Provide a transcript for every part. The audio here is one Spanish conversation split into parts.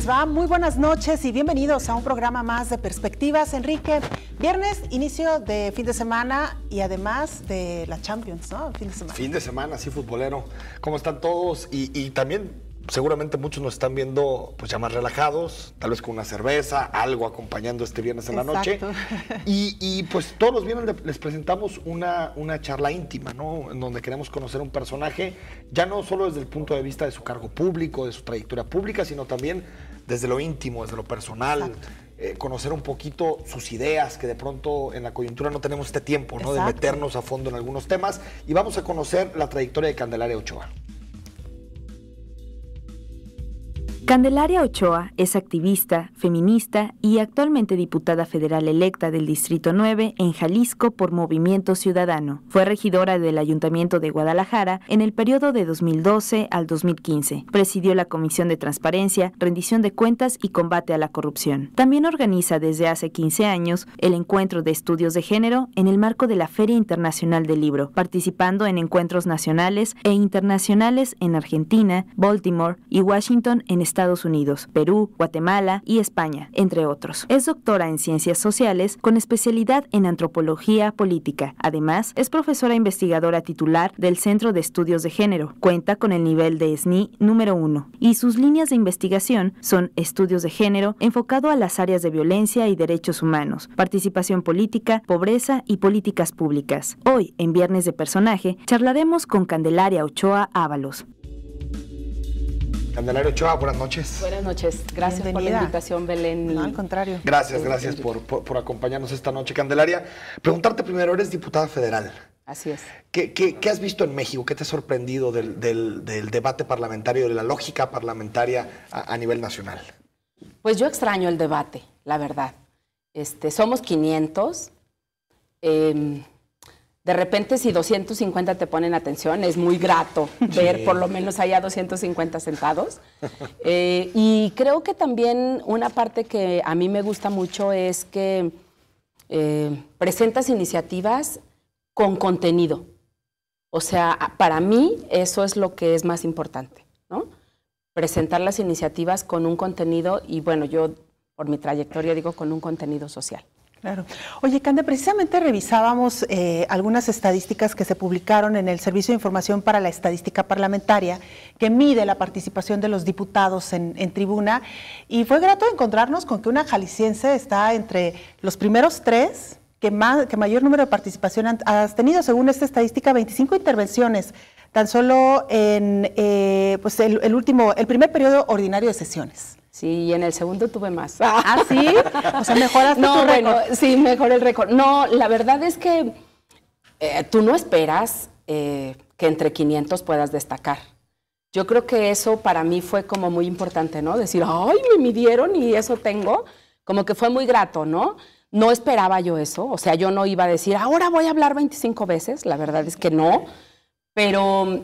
les va? Muy buenas noches y bienvenidos a un programa más de Perspectivas. Enrique, viernes, inicio de fin de semana y además de la Champions, ¿no? Fin de semana, sí, futbolero. ¿Cómo están todos? Y también seguramente muchos nos están viendo pues ya más relajados, tal vez con una cerveza, algo acompañando este viernes en la noche. Y pues todos los viernes les presentamos una charla íntima, ¿no? En donde queremos conocer un personaje, ya no solo desde el punto de vista de su cargo público, de su trayectoria pública, sino también desde lo íntimo, desde lo personal. Conocer un poquito sus ideas, que de pronto en la coyuntura no tenemos este tiempo, ¿no? De meternos a fondo en algunos temas. Y vamos a conocer la trayectoria de Candelaria Ochoa. Candelaria Ochoa es activista, feminista y actualmente diputada federal electa del Distrito 9 en Jalisco por Movimiento Ciudadano. Fue regidora del Ayuntamiento de Guadalajara en el periodo de 2012 al 2015. Presidió la Comisión de Transparencia, Rendición de Cuentas y Combate a la Corrupción. También organiza desde hace 15 años el Encuentro de Estudios de Género en el marco de la Feria Internacional del Libro, participando en encuentros nacionales e internacionales en Argentina, Baltimore y Washington en Estados Unidos, Perú, Guatemala y España, entre otros. Es doctora en Ciencias Sociales con especialidad en Antropología Política. Además, es profesora investigadora titular del Centro de Estudios de Género. Cuenta con el nivel de SNI número 1 y sus líneas de investigación son estudios de género enfocado a las áreas de violencia y derechos humanos, participación política, pobreza y políticas públicas. Hoy, en Viernes de Personaje, charlaremos con Candelaria Ochoa Ábalos. Candelaria Ochoa, buenas noches. Buenas noches. Gracias por la invitación, Belén. No, al contrario. Gracias por acompañarnos esta noche, Candelaria. Preguntarte primero, eres diputada federal. Así es. ¿Qué has visto en México? ¿Qué te ha sorprendido del debate parlamentario, de la lógica parlamentaria a nivel nacional? Pues yo extraño el debate, la verdad. Somos 500. De repente, si 250 te ponen atención, es muy grato ver por lo menos allá 250 sentados. Y creo que también una parte que a mí me gusta mucho es que presentas iniciativas con contenido. O sea, para mí eso es lo que es más importante, ¿no? Presentar las iniciativas con un contenido y, bueno, yo por mi trayectoria digo con un contenido social. Claro. Oye, Cande, precisamente revisábamos algunas estadísticas que se publicaron en el Servicio de Información para la Estadística Parlamentaria, que mide la participación de los diputados en tribuna, y fue grato encontrarnos con que una jalisciense está entre los primeros 3 que mayor número de participación has tenido, según esta estadística, 25 intervenciones, tan solo en pues el primer periodo ordinario de sesiones. Sí, y en el segundo tuve más. ¿Ah, sí? O sea, mejoraste tu récord. Bueno, sí, mejoré el récord. No, la verdad es que tú no esperas que entre 500 puedas destacar. Yo creo que eso para mí fue como muy importante, ¿no? Decir, ay, me midieron y eso tengo. Como que fue muy grato, ¿no? No esperaba yo eso. O sea, yo no iba a decir, ahora voy a hablar 25 veces. La verdad es que no. Pero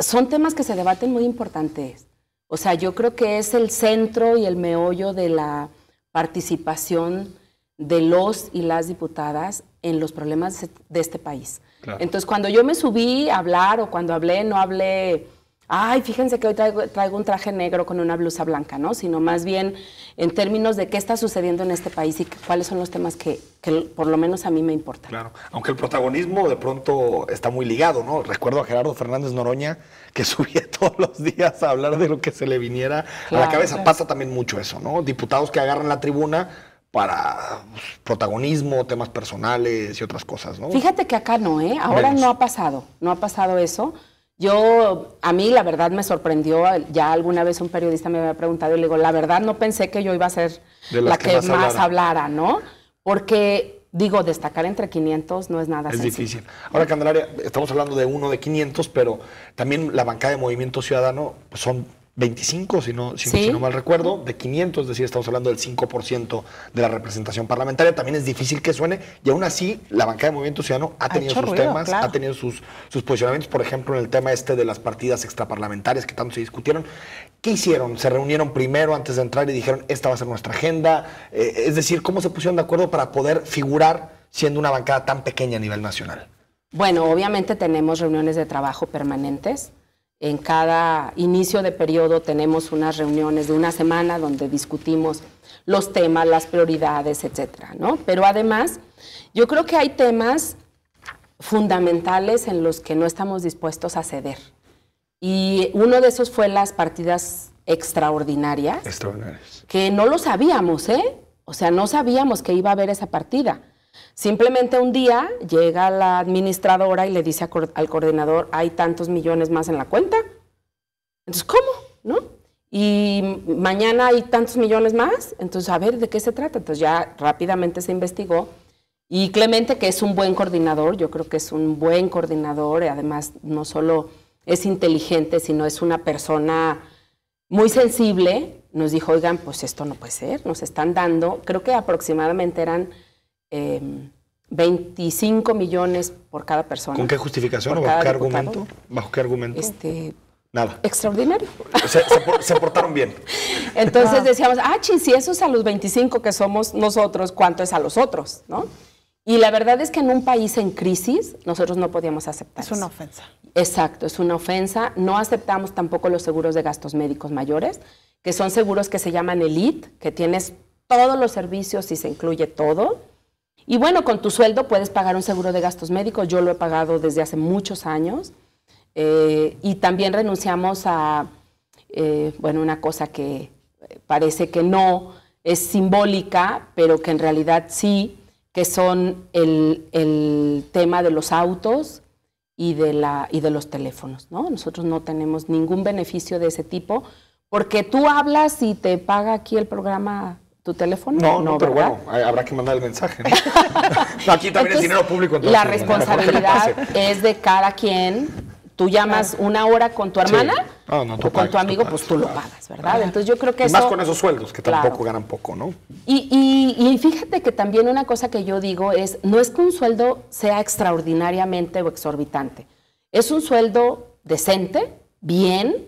son temas que se debaten muy importantes. O sea, yo creo que es el centro y el meollo de la participación de los y las diputadas en los problemas de este país. Claro. Entonces, cuando yo me subí a hablar o cuando hablé, no hablé, ay, fíjense que hoy traigo un traje negro con una blusa blanca, ¿no? Sino más bien en términos de qué está sucediendo en este país y cuáles son los temas que por lo menos a mí me importan. Claro, aunque el protagonismo de pronto está muy ligado, ¿no? Recuerdo a Gerardo Fernández Noroña, que subía todos los días a hablar de lo que se le viniera a la cabeza. Claro. Pasa también mucho eso, ¿no? Diputados que agarran la tribuna para protagonismo, temas personales y otras cosas, ¿no? Fíjate que acá no, ¿eh? Ahora no ha pasado eso. A mí la verdad me sorprendió, ya alguna vez un periodista me había preguntado y le digo, la verdad no pensé que yo iba a ser la que más hablara, ¿no? Porque, digo, destacar entre 500 no es nada sencillo. Es difícil. Ahora, Candelaria, estamos hablando de uno de 500, pero también la bancada de Movimiento Ciudadano pues son 25, si no mal recuerdo, de 500, es decir, estamos hablando del 5% de la representación parlamentaria. También es difícil que suene, y aún así la bancada de Movimiento Ciudadano ha tenido sus temas, claro. Ha tenido sus posicionamientos, por ejemplo, en el tema de las partidas extraparlamentarias que tanto se discutieron. ¿Qué hicieron? ¿Se reunieron primero antes de entrar y dijeron, esta va a ser nuestra agenda? Es decir, ¿cómo se pusieron de acuerdo para poder figurar siendo una bancada tan pequeña a nivel nacional? Bueno, obviamente tenemos reuniones de trabajo permanentes. En cada inicio de periodo tenemos unas reuniones de una semana donde discutimos los temas, las prioridades, etcétera, ¿no? Pero además, yo creo que hay temas fundamentales en los que no estamos dispuestos a ceder. Y uno de esos fue las partidas extraordinarias. Extraordinarias. Que no lo sabíamos, ¿eh? O sea, no sabíamos que iba a haber esa partida. Simplemente un día llega la administradora y le dice al coordinador, hay tantos millones más en la cuenta. Entonces, ¿cómo? ¿No? Y mañana hay tantos millones más. Entonces, a ver, ¿de qué se trata? Entonces ya rápidamente se investigó. Y Clemente, que es un buen coordinador, yo creo que es un buen coordinador, y además no solo es inteligente, sino es una persona muy sensible, nos dijo, oigan, pues esto no puede ser, nos están dando, creo que aproximadamente eran 25 millones por cada persona. ¿Con qué justificación o bajo qué argumento? ¿Bajo qué argumento? Nada. Extraordinario. Se portaron bien. Entonces decíamos, si eso es a los 25 que somos nosotros, ¿cuánto es a los otros? ¿No? Y la verdad es que en un país en crisis nosotros no podíamos aceptar eso. Es una ofensa. Exacto, es una ofensa. No aceptamos tampoco los seguros de gastos médicos mayores, que son seguros que se llaman Elite, que tienes todos los servicios y se incluye todo. Y bueno, con tu sueldo puedes pagar un seguro de gastos médicos. Yo lo he pagado desde hace muchos años. Y también renunciamos a, una cosa que parece que no es simbólica, pero que en realidad sí, que son el tema de los autos y de los teléfonos, ¿no? Nosotros no tenemos ningún beneficio de ese tipo, porque tú hablas y te paga aquí el programa tu teléfono. No, pero ¿verdad? Bueno, habrá que mandar el mensaje, ¿no? No, aquí también es dinero público. Entonces, la responsabilidad es de cada quien. Tú llamas una hora con tu hermana o con tu amigo, pues tú lo pagas, ¿verdad? Entonces yo creo que eso... Más con esos sueldos, que tampoco ganan poco, ¿no? Y fíjate que también una cosa que yo digo es, no es que un sueldo sea extraordinariamente o exorbitante. Es un sueldo decente, bien,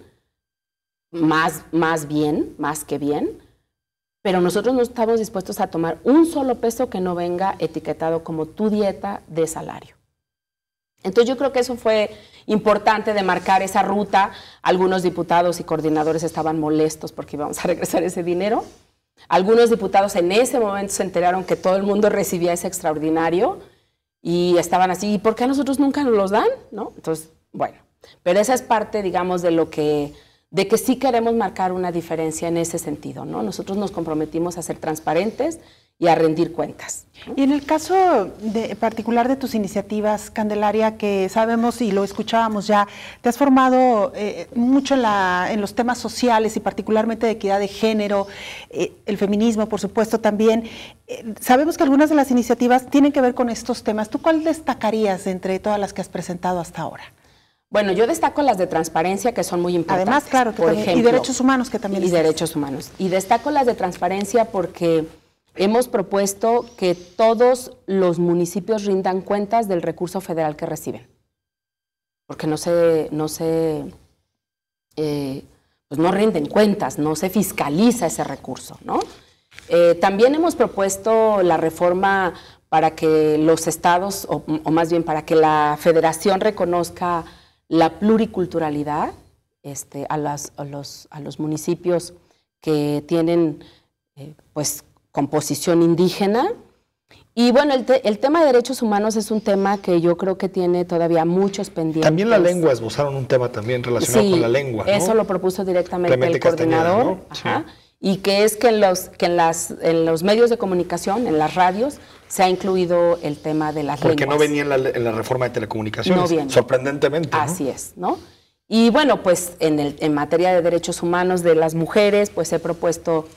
más que bien, pero nosotros no estamos dispuestos a tomar un solo peso que no venga etiquetado como tu dieta de salario. Entonces yo creo que eso fue importante de marcar esa ruta. Algunos diputados y coordinadores estaban molestos porque íbamos a regresar ese dinero. Algunos diputados en ese momento se enteraron que todo el mundo recibía ese extraordinario y estaban así, ¿y por qué a nosotros nunca nos los dan? ¿No? Entonces, bueno, pero esa es parte, digamos, de que sí queremos marcar una diferencia en ese sentido, ¿no? Nosotros nos comprometimos a ser transparentes y a rendir cuentas. Y en el caso particular de tus iniciativas, Candelaria, que sabemos y lo escuchábamos ya, te has formado mucho en los temas sociales y particularmente de equidad de género, el feminismo, por supuesto, también. Sabemos que algunas de las iniciativas tienen que ver con estos temas. ¿Tú cuál destacarías entre todas las que has presentado hasta ahora? Bueno, yo destaco las de transparencia, que son muy importantes. Además, claro, que por también, ejemplo, y derechos humanos, que también. Y derechos humanos. Y destaco las de transparencia porque hemos propuesto que todos los municipios rindan cuentas del recurso federal que reciben, porque no rinden cuentas, no se fiscaliza ese recurso, ¿no? También hemos propuesto la reforma para que los estados, o más bien para que la federación reconozca la pluriculturalidad a los municipios que tienen, composición indígena. Y bueno, el tema de derechos humanos es un tema que yo creo que tiene todavía muchos pendientes. También la lengua, esbozaron un tema también relacionado con la lengua, ¿no? Eso lo propuso directamente el coordinador, ¿no? Ajá. Sí. Y que es que en los medios de comunicación, en las radios, se ha incluido el tema de las lenguas. Porque no venía en la reforma de telecomunicaciones, no viene. Sorprendentemente, ¿no? Así es, ¿no? Y bueno, pues en materia de derechos humanos de las mujeres, pues he propuesto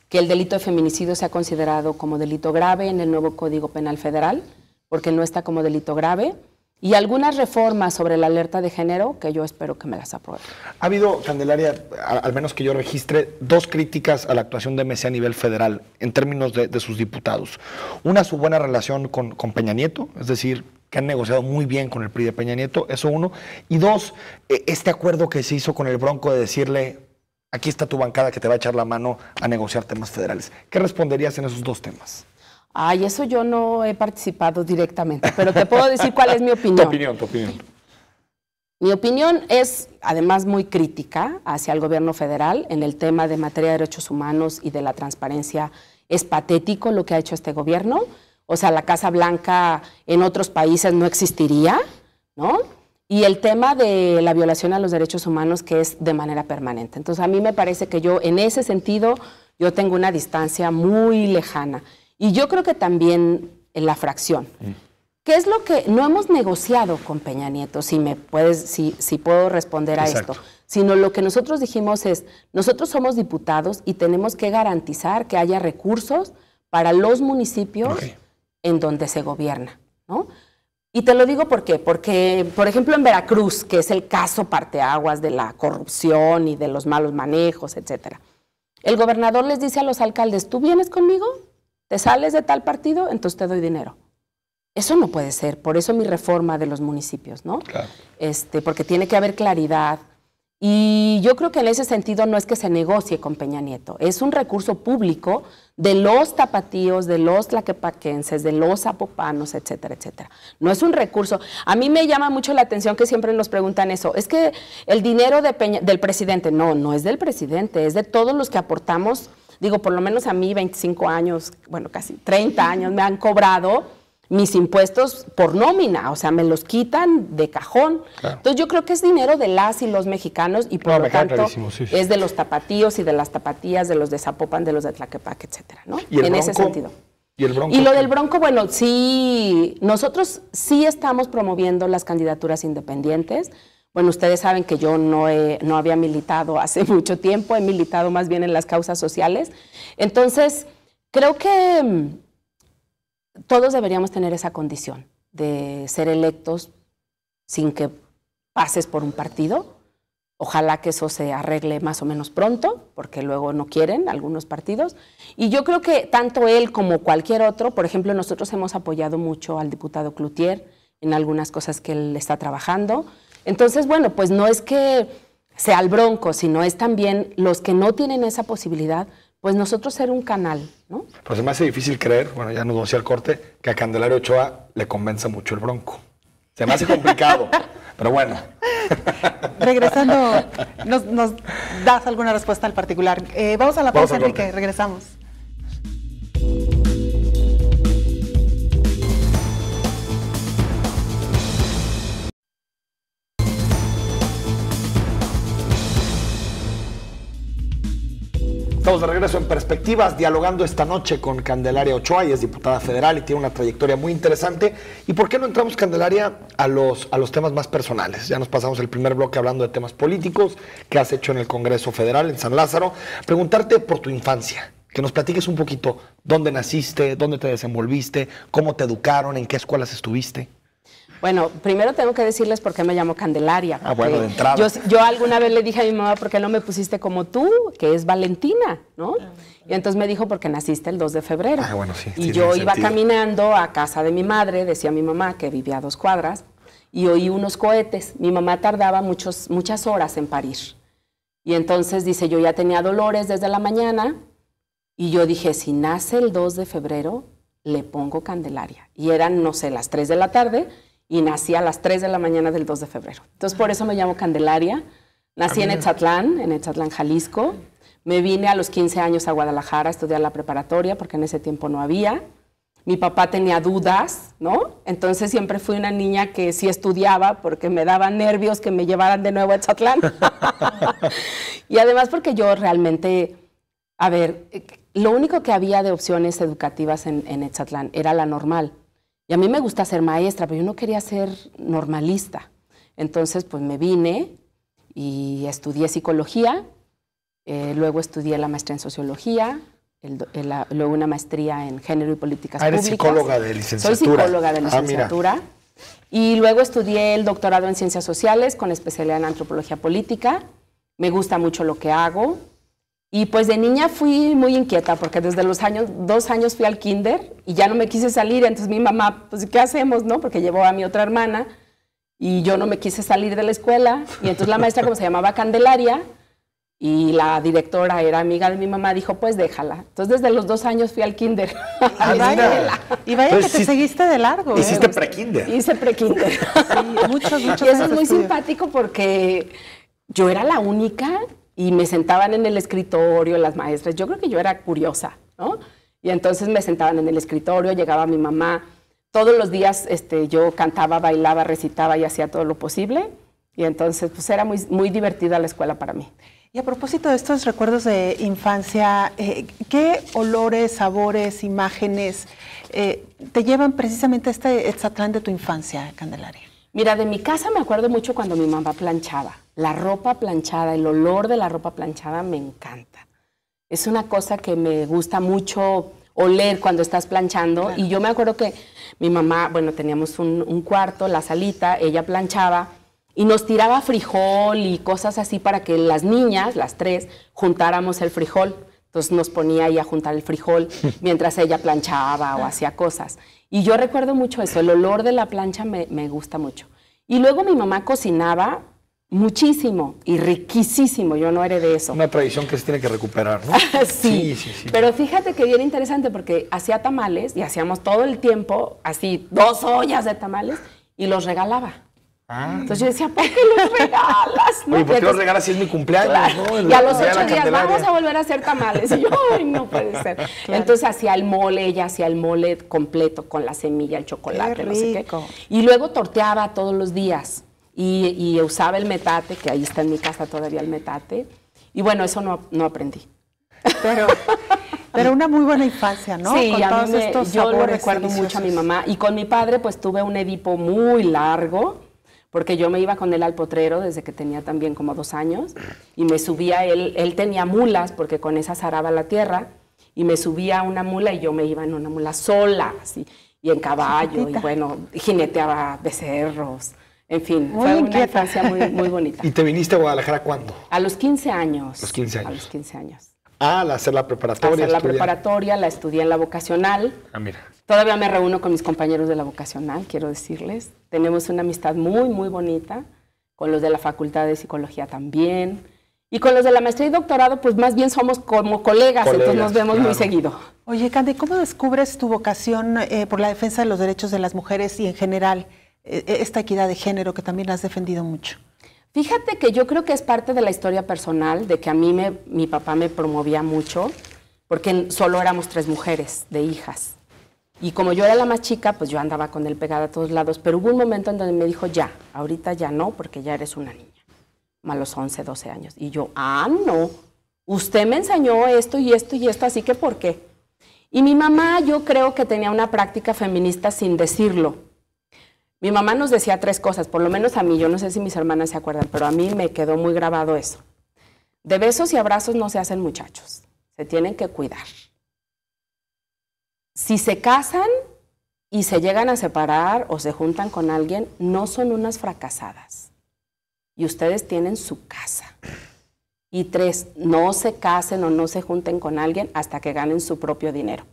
que el delito de feminicidio sea considerado como delito grave en el nuevo Código Penal Federal, porque no está como delito grave, y algunas reformas sobre la alerta de género que yo espero que me las aprueben. Ha habido, Candelaria, al menos que yo registre, 2 críticas a la actuación de MC a nivel federal en términos de sus diputados. Una, su buena relación con Peña Nieto, es decir, que han negociado muy bien con el PRI de Peña Nieto, eso uno. Y 2, este acuerdo que se hizo con el Bronco de decirle, aquí está tu bancada que te va a echar la mano a negociar temas federales. ¿Qué responderías en esos 2 temas? Ay, eso yo no he participado directamente, pero te puedo decir cuál es mi opinión. Tu opinión. Mi opinión es, además, muy crítica hacia el gobierno federal en el tema de materia de derechos humanos y de la transparencia. Es patético lo que ha hecho este gobierno. O sea, la Casa Blanca en otros países no existiría, ¿no? Y el tema de la violación a los derechos humanos, que es de manera permanente. Entonces, a mí me parece que yo, en ese sentido, yo tengo una distancia muy lejana. Y yo creo que también en la fracción. ¿Qué es lo que no hemos negociado con Peña Nieto? Si puedo responder a esto. Sino lo que nosotros dijimos es, nosotros somos diputados y tenemos que garantizar que haya recursos para los municipios en donde se gobierna, ¿no? Y te lo digo ¿por qué? Porque, por ejemplo, en Veracruz, que es el caso parteaguas de la corrupción y de los malos manejos, etcétera, el gobernador les dice a los alcaldes, ¿tú vienes conmigo? ¿Te sales de tal partido? Entonces te doy dinero. Eso no puede ser, por eso mi reforma de los municipios, ¿no? Claro. Porque tiene que haber claridad. Y yo creo que en ese sentido no es que se negocie con Peña Nieto, es un recurso público de los tapatíos, de los tlaquepaquenses, de los zapopanos, etcétera, etcétera. No es un recurso. A mí me llama mucho la atención que siempre nos preguntan eso. Es que el dinero del presidente, no es del presidente, es de todos los que aportamos. Digo, por lo menos a mí 25 años, bueno, casi 30 años me han cobrado mis impuestos por nómina, o sea, me los quitan de cajón. Claro. Entonces yo creo que es dinero de las y los mexicanos y por lo tanto es de los tapatíos y de las tapatías, de los de Zapopan, de los de Tlaquepaque, etcétera, ¿no? ¿Y el en bronco? Ese sentido. ¿Y el bronco? Y lo del bronco, bueno, sí, nosotros sí estamos promoviendo las candidaturas independientes. Bueno, ustedes saben que yo no había militado hace mucho tiempo, he militado más bien en las causas sociales. Entonces, creo que todos deberíamos tener esa condición de ser electos sin que pases por un partido. Ojalá que eso se arregle más o menos pronto, porque luego no quieren algunos partidos. Y yo creo que tanto él como cualquier otro, por ejemplo, nosotros hemos apoyado mucho al diputado Cloutier en algunas cosas que él está trabajando. Entonces, bueno, pues no es que sea el bronco, sino es también los que no tienen esa posibilidad, pues nosotros ser un canal, ¿no? Pero se me hace difícil creer, bueno, ya nos vamos al corte, que a Candelaria Ochoa le convenza mucho el bronco. Se me hace complicado, pero bueno. Regresando, ¿nos das alguna respuesta al particular? Vamos a la pausa, Enrique, regresamos. Estamos de regreso en Perspectivas, dialogando esta noche con Candelaria Ochoa. Ella es diputada federal y tiene una trayectoria muy interesante. ¿Y por qué no entramos, Candelaria, a los temas más personales? Ya nos pasamos el primer bloque hablando de temas políticos que has hecho en el Congreso Federal, en San Lázaro. Preguntarte por tu infancia, que nos platiques un poquito dónde naciste, dónde te desenvolviste, cómo te educaron, en qué escuelas estuviste. Bueno, primero tengo que decirles por qué me llamo Candelaria. Bueno, de entrada. Yo alguna vez le dije a mi mamá, ¿por qué no me pusiste como tú, que es Valentina, ¿no? Y entonces me dijo, porque nachiste el 2 de febrero. Bueno, sí. Y yo iba caminando a casa de mi madre, decía mi mamá, que vivía a 2 cuadras, y oí unos cohetes. Mi mamá tardaba muchas horas en parir. Y entonces, dice, yo ya tenía dolores desde la mañana, y yo dije, si nace el 2 de febrero, le pongo Candelaria. Y eran, no sé, las 3 de la tarde, y nací a las 3 de la mañana del 2 de febrero. Entonces, por eso me llamo Candelaria. Nací en Etzatlán, Jalisco. Me vine a los 15 años a Guadalajara a estudiar la preparatoria, porque en ese tiempo no había. Mi papá tenía dudas, ¿no? Entonces, siempre fui una niña que sí estudiaba, porque me daban nervios que me llevaran de nuevo a Etzatlán. Y además porque yo realmente, a ver, lo único que había de opciones educativas en Etzatlán era la normal. Y a mí me gusta ser maestra, pero yo no quería ser normalista. Entonces, pues me vine y estudié psicología, luego estudié la maestría en sociología, luego una maestría en género y políticas públicas. ¿Eres psicóloga de licenciatura? Soy psicóloga de licenciatura. Y luego estudié el doctorado en ciencias sociales con especialidad en antropología política. Me gusta mucho lo que hago. Y pues de niña fui muy inquieta, porque desde los 2 años fui al kinder y ya no me quise salir. Entonces mi mamá, pues ¿qué hacemos, no? Porque llevó a mi otra hermana y yo no me quise salir de la escuela. Y entonces la maestra, como se llamaba Candelaria, y la directora era amiga de mi mamá, dijo, pues déjala. Entonces desde los 2 años fui al kinder. Y vaya que te seguiste de largo. Hiciste pre-kinder. Hice pre-kinder. Sí, muchos y eso es muy simpático porque yo era la única y me sentaban en el escritorio las maestras. Yo creo que yo era curiosa, ¿no? Y entonces me sentaban en el escritorio, llegaba mi mamá. Todos los días yo cantaba, bailaba, recitaba y hacía todo lo posible. Y entonces pues era muy, muy divertida la escuela para mí. Y a propósito de estos recuerdos de infancia, ¿qué olores, sabores, imágenes te llevan precisamente a este Etzatlán de tu infancia, Candelaria? Mira, de mi casa me acuerdo mucho cuando mi mamá planchaba. La ropa planchada, el olor de la ropa planchada me encanta. Es una cosa que me gusta mucho oler cuando estás planchando. Claro. Y yo me acuerdo que mi mamá, bueno, teníamos un cuarto, la salita, ella planchaba y nos tiraba frijol y cosas así para que las niñas, las 3, juntáramos el frijol. Entonces nos ponía ahí a juntar el frijol mientras ella planchaba o hacía cosas. Y yo recuerdo mucho eso, el olor de la plancha me gusta mucho. Y luego mi mamá cocinaba muchísimo y riquísimo, yo no heredé eso. Una tradición que se tiene que recuperar, ¿no? Sí. Pero fíjate que bien interesante porque hacía tamales y hacíamos todo el tiempo así 2 ollas de tamales y los regalaba. Entonces yo decía, ¿por qué los regalas? ¿No? Oye, ¿por qué los regalas si es mi cumpleaños? Claro. ¿No? Y a los 8 días vamos a volver a hacer tamales. Y yo, ay, no puede ser. Claro. Entonces hacía el mole, ella hacía el mole completo con la semilla, el chocolate, no sé qué. Y luego torteaba todos los días. Y usaba el metate, que ahí está en mi casa todavía el metate. Y bueno, eso no aprendí. Pero una muy buena infancia, ¿no? Sí, con yo lo recuerdo mucho a mi mamá. Y con mi padre, pues tuve un Edipo muy largo, porque yo me iba con él al potrero desde que tenía también como 2 años, y me subía, él tenía mulas, porque con esas araba la tierra, y me subía a una mula y yo me iba en una mula sola, así, y en caballo, y bueno, jineteaba becerros, en fin, fue una infancia muy, muy bonita. ¿Y te viniste a Guadalajara cuándo? A los 15 años. Los 15 años. A los 15 años. Al hacer la preparatoria. La preparatoria, la estudié en la vocacional. Mira. Todavía me reúno con mis compañeros de la vocacional, quiero decirles. Tenemos una amistad muy, muy bonita, con los de la Facultad de Psicología también. Y con los de la maestría y doctorado, pues más bien somos como colegas, entonces nos vemos muy seguido. Oye, Candy, ¿cómo descubres tu vocación por la defensa de los derechos de las mujeres y en general esta equidad de género que también has defendido mucho? Fíjate que yo creo que es parte de la historia personal, de que a mí mi papá me promovía mucho, porque solo éramos 3 mujeres de hijas. Y como yo era la más chica, pues yo andaba con él pegada a todos lados, pero hubo un momento en donde me dijo, ya, ahorita ya no, porque ya eres una niña, a los 11, 12 años. Y yo, no, usted me enseñó esto y esto y esto, así que ¿por qué? Y mi mamá, yo creo que tenía una práctica feminista sin decirlo. Mi mamá nos decía 3 cosas, por lo menos a mí, yo no sé si mis hermanas se acuerdan, pero a mí me quedó muy grabado eso. De besos y abrazos no se hacen muchachos, se tienen que cuidar. Si se casan y se llegan a separar o se juntan con alguien, no son unas fracasadas. Y ustedes tienen su casa. Y 3, no se casen o no se junten con alguien hasta que ganen su propio dinero.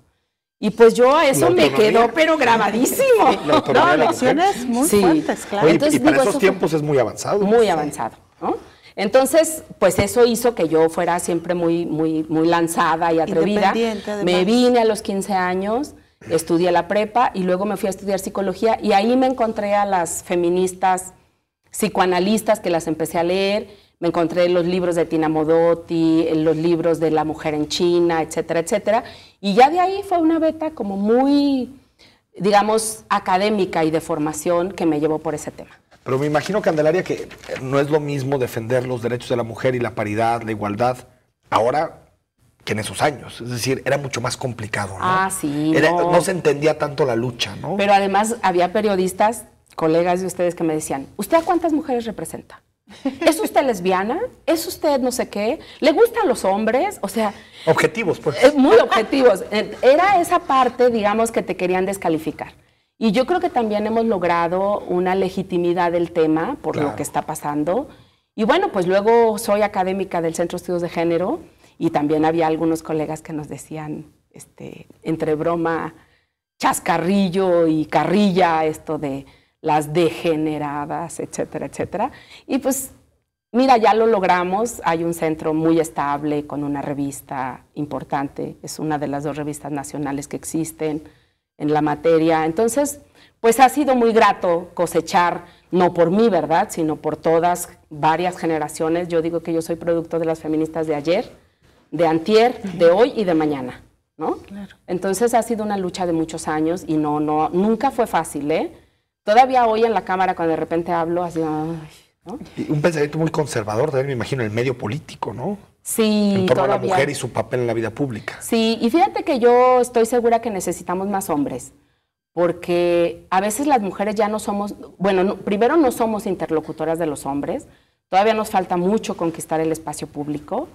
Y pues yo a eso me quedó, pero grabadísimo. No, lecciones muy fuertes, claro. Oye, entonces, y para esos tiempos es muy avanzado. Muy avanzado, ¿no? Entonces, pues eso hizo que yo fuera siempre muy, muy, muy lanzada y atrevida. Me vine a los 15 años, estudié la prepa y luego me fui a estudiar psicología y ahí me encontré a las feministas psicoanalistas que las empecé a leer. Me encontré los libros de Tina Modotti, los libros de La mujer en China, etcétera, etcétera. Y ya de ahí fue una beta como muy, digamos, académica y de formación que me llevó por ese tema. Pero me imagino, Candelaria, que no es lo mismo defender los derechos de la mujer y la paridad, la igualdad, ahora que en esos años. Es decir, era mucho más complicado, ¿no? Sí. No se entendía tanto la lucha, ¿no? Pero además había periodistas, colegas de ustedes que me decían, ¿usted a cuántas mujeres representa? ¿Es usted lesbiana? ¿Es usted no sé qué? ¿Le gustan los hombres? O sea... Objetivos, pues. Muy objetivos. Era esa parte, digamos, que te querían descalificar. Y yo creo que también hemos logrado una legitimidad del tema por lo que está pasando. Y bueno, pues luego soy académica del Centro de Estudios de Género y también había algunos colegas que nos decían, entre broma, chascarrillo y carrilla, esto de las degeneradas, etcétera, etcétera. Y pues Mira, ya lo logramos, hay un centro muy estable con una revista importante, es una de las 2 revistas nacionales que existen en la materia. Entonces, pues ha sido muy grato cosechar, no por mí, ¿verdad?, sino por varias generaciones. Yo digo que yo soy producto de las feministas de ayer, de antier, de hoy y de mañana, ¿no? Claro. Entonces ha sido una lucha de muchos años y nunca fue fácil, ¿eh? Todavía hoy en la Cámara, cuando de repente hablo, así, ay, ¿no? Y un pensamiento muy conservador también, me imagino, en el medio político, ¿no? Sí, en torno a la mujer y su papel en la vida pública. Sí, y fíjate que yo estoy segura que necesitamos más hombres, porque a veces las mujeres ya no somos, bueno, primero no somos interlocutoras de los hombres, todavía nos falta mucho conquistar el espacio público,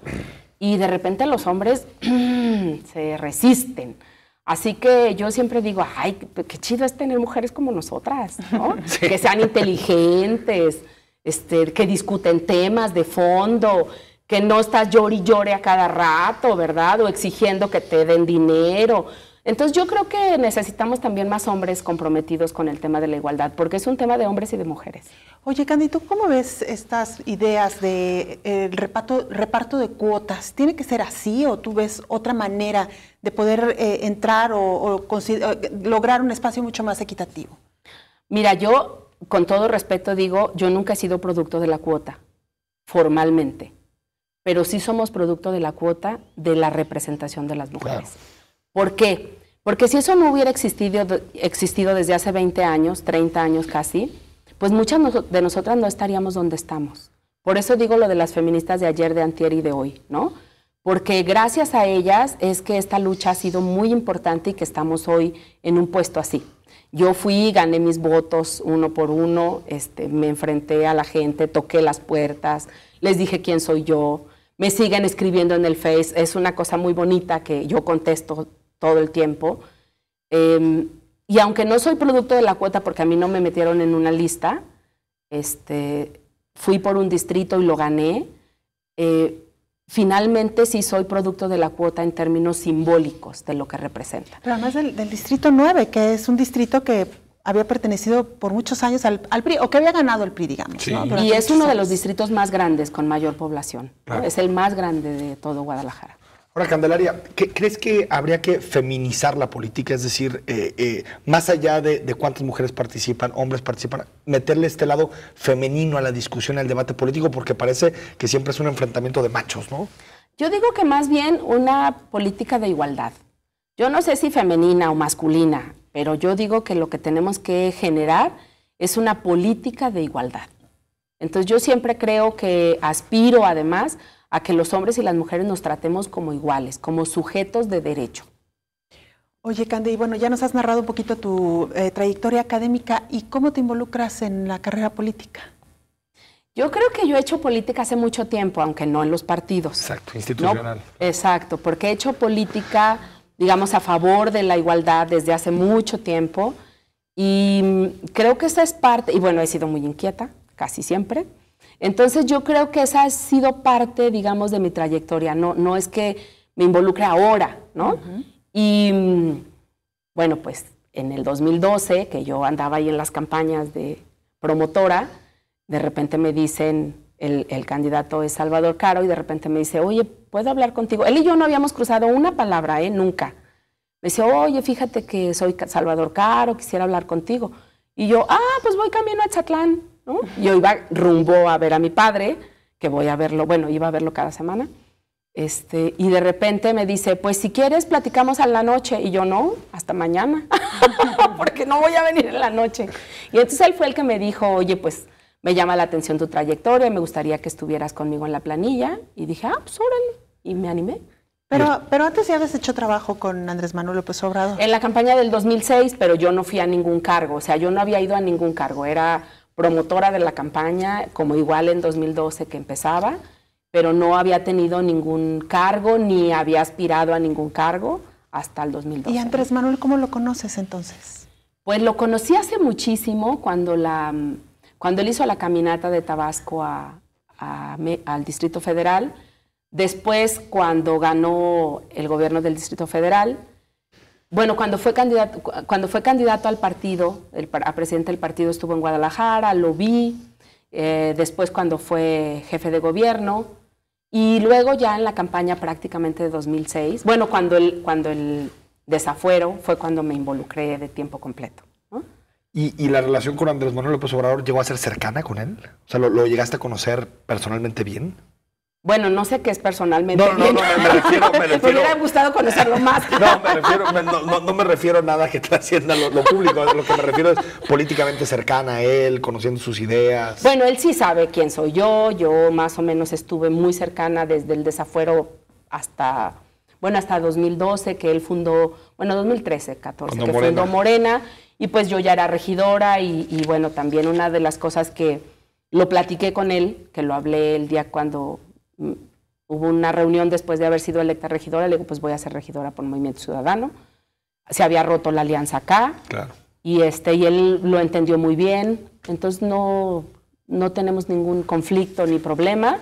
y de repente los hombres se resisten. Así que yo siempre digo, ay, qué chido es tener mujeres como nosotras, ¿no? Sí. Que sean inteligentes, que discuten temas de fondo, que no estás llore y llore a cada rato, ¿verdad? O exigiendo que te den dinero. Entonces yo creo que necesitamos también más hombres comprometidos con el tema de la igualdad, porque es un tema de hombres y de mujeres. Oye, Candy, ¿tú cómo ves estas ideas de reparto de cuotas? ¿Tiene que ser así o tú ves otra manera de poder entrar o lograr un espacio mucho más equitativo? Mira, yo, con todo respeto digo, yo nunca he sido producto de la cuota, formalmente, pero sí somos producto de la cuota de la representación de las mujeres. Claro. ¿Por qué? Porque si eso no hubiera existido desde hace 20 años, 30 años casi, pues muchas de nosotras no estaríamos donde estamos. Por eso digo lo de las feministas de ayer, de antier y de hoy, ¿no? Porque gracias a ellas es que esta lucha ha sido muy importante y que estamos hoy en un puesto así. Yo fui, gané mis votos uno por uno, me enfrenté a la gente, toqué las puertas, les dije quién soy yo, me siguen escribiendo en el Face, es una cosa muy bonita que yo contesto todo el tiempo. Y aunque no soy producto de la cuota porque a mí no me metieron en una lista, fui por un distrito y lo gané, finalmente sí soy producto de la cuota en términos simbólicos de lo que representa. Pero además del distrito 9, que es un distrito que había pertenecido por muchos años al PRI, o que había ganado el PRI, digamos. Sí. ¿No? Y es uno de los distritos más grandes con mayor población. Claro. ¿No? Es el más grande de todo Guadalajara. Ahora, Candelaria, ¿crees que habría que feminizar la política? Es decir, más allá de cuántas mujeres participan, hombres participan, meterle este lado femenino a la discusión, al debate político, porque parece que siempre es un enfrentamiento de machos, ¿no? Yo digo que más bien una política de igualdad. Yo no sé si femenina o masculina, pero yo digo que lo que tenemos que generar es una política de igualdad. Entonces yo siempre creo que aspiro además a que los hombres y las mujeres nos tratemos como iguales, como sujetos de derecho. Oye, Candy, bueno, ya nos has narrado un poquito tu trayectoria académica y cómo te involucras en la carrera política. Yo creo que yo he hecho política hace mucho tiempo, aunque no en los partidos. Exacto, institucional. ¿No? Exacto, porque he hecho política, digamos, a favor de la igualdad desde hace mucho tiempo y creo que esa es parte, y bueno, he sido muy inquieta, casi siempre. Entonces yo creo que esa ha sido parte, digamos, de mi trayectoria, no es que me involucre ahora, ¿no? Uh-huh. Y bueno, pues en el 2012, que yo andaba ahí en las campañas de promotora, de repente me dicen, el candidato es Salvador Caro, y de repente me dice, oye, ¿puedo hablar contigo? Él y yo no habíamos cruzado una palabra, nunca. Me dice, oye, fíjate que soy Salvador Caro, quisiera hablar contigo. Y yo, pues voy camino a Azatlán, ¿no? Yo iba rumbo a ver a mi padre, que voy a verlo, bueno, iba a verlo cada semana, y de repente me dice, pues si quieres platicamos a la noche, y yo no, hasta mañana, porque no voy a venir en la noche. Y entonces él fue el que me dijo, oye, pues me llama la atención tu trayectoria, me gustaría que estuvieras conmigo en la planilla, y dije, pues órale, y me animé. Pero antes ya habías hecho trabajo con Andrés Manuel López Obrador. En la campaña del 2006, pero yo no fui a ningún cargo, o sea, yo no había ido a ningún cargo, era promotora de la campaña, como igual en 2012 que empezaba, pero no había tenido ningún cargo, ni había aspirado a ningún cargo hasta el 2012. ¿Y Andrés Manuel cómo lo conoces entonces? Pues lo conocí hace muchísimo, cuando él hizo la caminata de Tabasco al Distrito Federal. Después, cuando ganó el gobierno del Distrito Federal, bueno, cuando fue candidato al partido, a presidente del partido, estuvo en Guadalajara, lo vi, después cuando fue jefe de gobierno, y luego ya en la campaña prácticamente de 2006, bueno, cuando el desafuero fue cuando me involucré de tiempo completo, ¿no? ¿Y la relación con Andrés Manuel López Obrador llegó a ser cercana con él? O sea, ¿lo llegaste a conocer personalmente bien? Bueno, no sé qué es personalmente No, bien. me refiero... Me hubiera gustado conocerlo más. No me refiero a nada que trascienda lo público. Lo que me refiero es políticamente cercana a él, conociendo sus ideas. Bueno, él sí sabe quién soy yo. Yo más o menos estuve muy cercana desde el desafuero hasta 2012, que él fundó, 2013, 14, que fundó Morena. Y pues yo ya era regidora y bueno, también una de las cosas que lo platiqué con él, que lo hablé el día cuando hubo una reunión después de haber sido electa regidora, le digo, pues voy a ser regidora por Movimiento Ciudadano. Se había roto la alianza acá. Claro. Y él lo entendió muy bien. Entonces no tenemos ningún conflicto ni problema.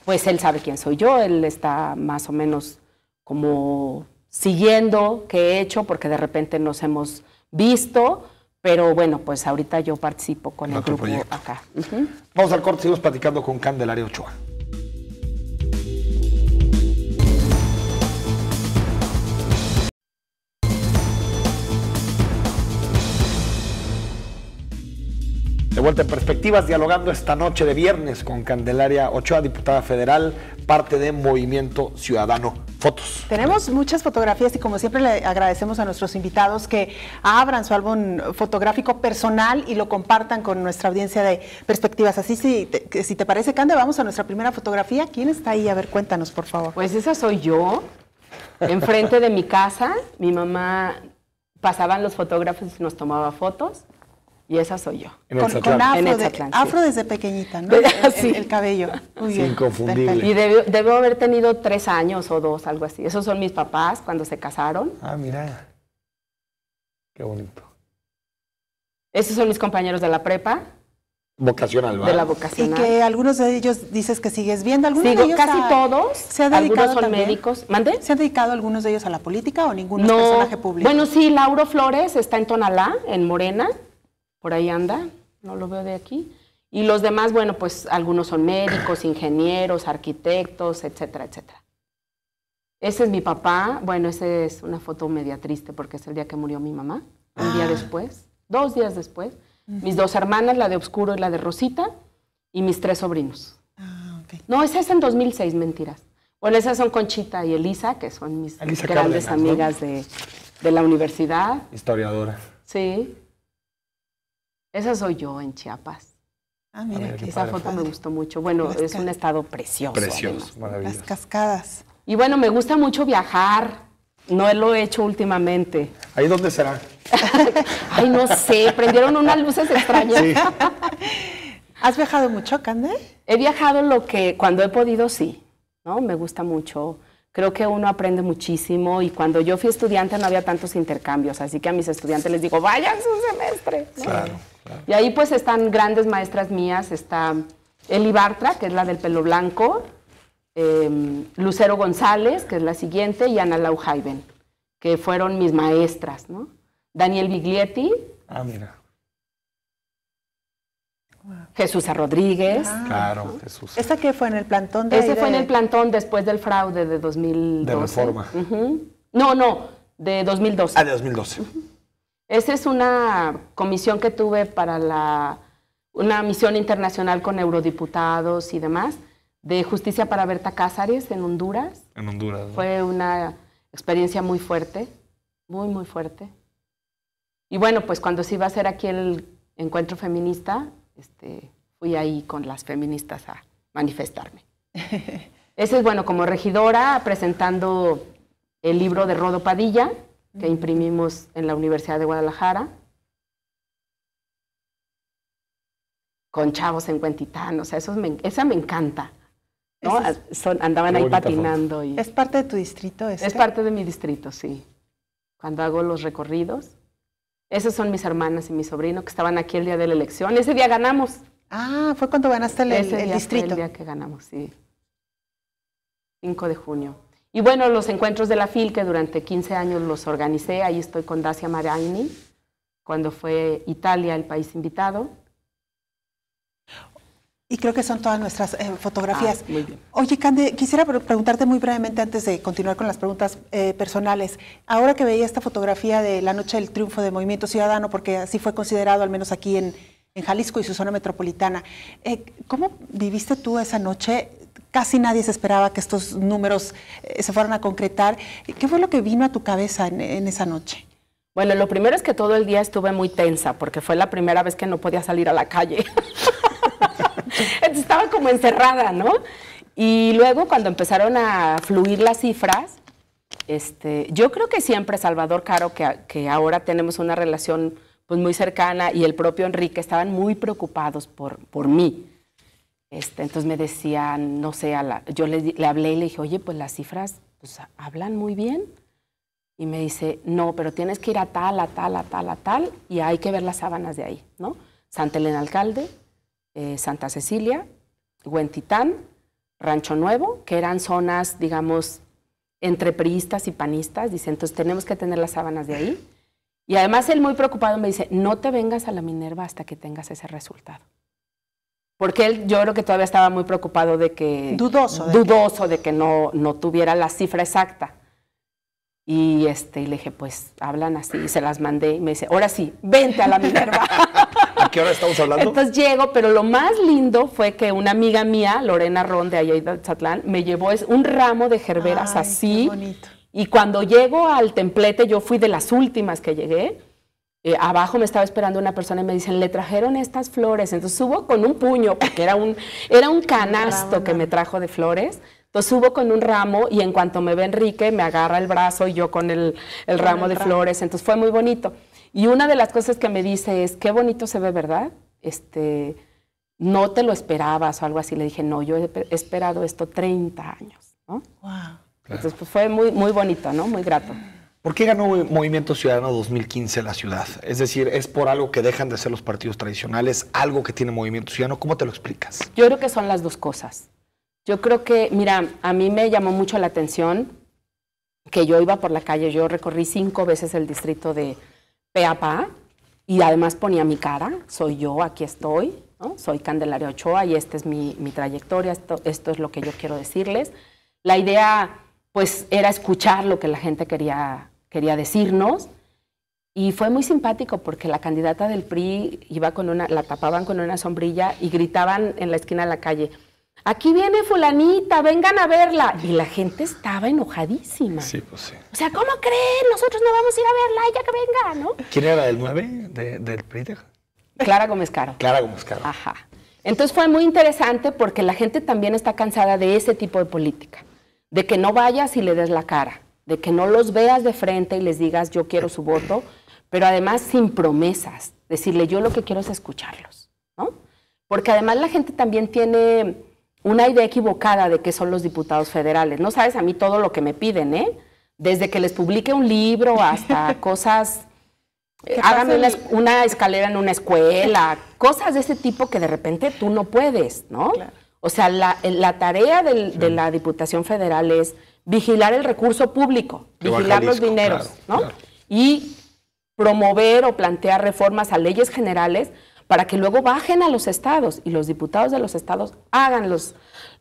Pues él sabe quién soy yo, él está más o menos como siguiendo qué he hecho, porque de repente nos hemos visto, pero bueno, pues ahorita yo participo con el grupo proyecto acá. Vamos al corte, seguimos platicando con Candelaria Ochoa. De vuelta en Perspectivas, dialogando esta noche de viernes con Candelaria Ochoa, diputada federal, parte de Movimiento Ciudadano. Fotos. Tenemos muchas fotografías y como siempre le agradecemos a nuestros invitados que abran su álbum fotográfico personal y lo compartan con nuestra audiencia de Perspectivas. Así si te parece, Cande, vamos a nuestra primera fotografía. ¿Quién está ahí? A ver, cuéntanos, por favor. Pues esa soy yo, enfrente de mi casa. Mi mamá pasaban los fotógrafos y nos tomaba fotos. Y esa soy yo. Con afro desde pequeñita, ¿no? Sí. El cabello. Muy bien. Inconfundible. Perfecto. Y debo haber tenido 3 años o 2, algo así. Esos son mis papás cuando se casaron. Ah, mira. Qué bonito. Esos son mis compañeros de la prepa. Vocacional, ¿verdad? De la vocacional. Y que algunos de ellos dices que sigues viendo. ¿Algunos de ellos casi todos. ¿Se ha dedicado algunos son también? médicos. ¿Mande? ¿Se han dedicado algunos de ellos a la política o ninguno es personaje público? Bueno, sí, Lauro Flores está en Tonalá, en Morena. Por ahí anda, no lo veo de aquí. Y los demás, bueno, pues algunos son médicos, ingenieros, arquitectos, etcétera, etcétera. Ese es mi papá. Bueno, esa es una foto media triste porque es el día que murió mi mamá. Un día después, 2 días después. Mis 2 hermanas, la de Obscuro y la de Rosita, y mis 3 sobrinos. Okay. No, esa es en 2006, mentiras. Bueno, esas son Conchita y Elisa, que son mis grandes amigas, ¿no? de la universidad. Historiadora. Sí. Esa soy yo en Chiapas. Ah, mira, esa foto me gustó mucho. Bueno, es un estado precioso. Precioso, maravilloso. Las cascadas. Y bueno, me gusta mucho viajar. No lo he hecho últimamente. ¿Ahí dónde será? Ay, no sé. Prendieron unas luces extrañas. Sí. ¿Has viajado mucho, Cande? He viajado cuando he podido, sí. ¿No? Me gusta mucho. Creo que uno aprende muchísimo y cuando yo fui estudiante no había tantos intercambios, así que a mis estudiantes les digo, vayan un semestre, ¿no? Claro. Y ahí pues están grandes maestras mías, está Eli Bartra, que es la del pelo blanco, Lucero González, que es la siguiente, y Ana Lau Jaiben, que fueron mis maestras, ¿no? Daniel Biglietti. Ah, mira. Jesús Rodríguez. Claro, Jesús. ¿Esa qué fue en el plantón? Ese fue en el plantón después del fraude de 2012. De Reforma. No, de 2012. Ah, de 2012. Esa es una comisión que tuve para una misión internacional con eurodiputados y demás, de justicia para Berta Cázares en Honduras. En Honduras, ¿no? Fue una experiencia muy fuerte, muy, muy fuerte. Y bueno, pues cuando se iba a hacer aquí el encuentro feminista, fui ahí con las feministas a manifestarme. Ese es, bueno, como regidora, presentando el libro de Rodo Padilla, que imprimimos en la Universidad de Guadalajara, con chavos en Cuentitán, o sea, esa me encanta, ¿no? Andaban ahí patinando. Y ¿Es parte de tu distrito este? Es parte de mi distrito, sí. Cuando hago los recorridos. Esas son mis hermanas y mi sobrino que estaban aquí el día de la elección. Ese día ganamos. Ah, fue cuando ganaste el distrito. Fue el día que ganamos, sí. 5 de junio. Y bueno, los encuentros de la FIL, que durante 15 años los organicé, ahí estoy con Dacia Maraini, cuando fue Italia el país invitado. Y creo que son todas nuestras fotografías. Muy bien. Oye, Cande, quisiera preguntarte muy brevemente antes de continuar con las preguntas personales. Ahora que veía esta fotografía de la noche del triunfo de Movimiento Ciudadano, porque así fue considerado, al menos aquí en Jalisco y su zona metropolitana, ¿cómo viviste tú esa noche? Casi nadie se esperaba que estos números se fueran a concretar. ¿Qué fue lo que vino a tu cabeza en esa noche? Bueno, lo primero es que todo el día estuve muy tensa, porque fue la primera vez que no podía salir a la calle. Entonces estaba como encerrada, ¿no? Y luego cuando empezaron a fluir las cifras, yo creo que siempre Salvador Caro, que ahora tenemos una relación pues muy cercana, y el propio Enrique estaban muy preocupados por mí. Entonces me decían, no sé, yo le hablé y le dije, oye, pues las cifras pues, hablan muy bien. Y me dice, no, pero tienes que ir a tal, a tal, a tal, a tal, y hay que ver las sábanas de ahí, ¿no? Santa Elena Alcalde, Santa Cecilia, Huentitán, Rancho Nuevo, que eran zonas, digamos, entre priistas y panistas. Dice, entonces tenemos que tener las sábanas de ahí. Y además él muy preocupado me dice, no te vengas a la Minerva hasta que tengas ese resultado. Porque él, yo creo que todavía estaba muy preocupado de que... Dudoso de que no tuviera la cifra exacta. Y le dije, pues, hablan así, y se las mandé, y me dice, ahora sí, vente a la Minerva. ¿A qué hora estamos hablando? Entonces llego, pero lo más lindo fue que una amiga mía, Lorena Ron, de allá de Zatlán, me llevó un ramo de gerberas así. Qué bonito. Y cuando llego al templete, yo fui de las últimas que llegué, abajo me estaba esperando una persona y me dicen, le trajeron estas flores. Entonces subo con un puño, porque era un canasto que me trajo de flores. Entonces subo con un ramo y en cuanto me ve Enrique, me agarra el brazo y yo con el ramo de flores. Entonces fue muy bonito. Y una de las cosas que me dice es, qué bonito se ve, ¿verdad? No te lo esperabas o algo así. Le dije, no, yo he esperado esto 30 años, ¿no? Wow. Entonces pues, fue muy, muy bonito, ¿no? Muy grato. ¿Por qué ganó Movimiento Ciudadano 2015 la ciudad? Es decir, ¿es por algo que dejan de ser los partidos tradicionales, algo que tiene Movimiento Ciudadano? ¿Cómo te lo explicas? Yo creo que son las dos cosas. Yo creo que, mira, a mí me llamó mucho la atención que yo iba por la calle, yo recorrí 5 veces el distrito de pe a pa y además ponía mi cara, soy yo, aquí estoy, ¿no? Soy Candelaria Ochoa y esta es mi trayectoria, esto es lo que yo quiero decirles. La idea, pues, era escuchar lo que la gente quería decirnos y fue muy simpático porque la candidata del PRI iba la tapaban con una sombrilla y gritaban en la esquina de la calle, aquí viene fulanita, vengan a verla. Y la gente estaba enojadísima. Sí, pues sí. O sea, ¿cómo creen? Nosotros no vamos a ir a verla, ella que venga, ¿no? ¿Quién era el 9 del PRI? Clara Gómez Caro. Clara Gómez Caro. Ajá. Entonces fue muy interesante porque la gente también está cansada de ese tipo de política. De que no vayas y le des la cara. De que no los veas de frente y les digas yo quiero su voto. Pero además sin promesas. Decirle yo lo que quiero es escucharlos, ¿no? Porque además la gente también tiene una idea equivocada de qué son los diputados federales. No sabes a mí todo lo que me piden, ¿eh? Desde que les publique un libro hasta cosas, hágame una escalera en una escuela, cosas de ese tipo que de repente tú no puedes, ¿no? Claro. O sea, la tarea de la Diputación Federal es vigilar el recurso público, vigilar los dineros, claro, ¿no? Claro. Y promover o plantear reformas a leyes generales para que luego bajen a los estados y los diputados de los estados hagan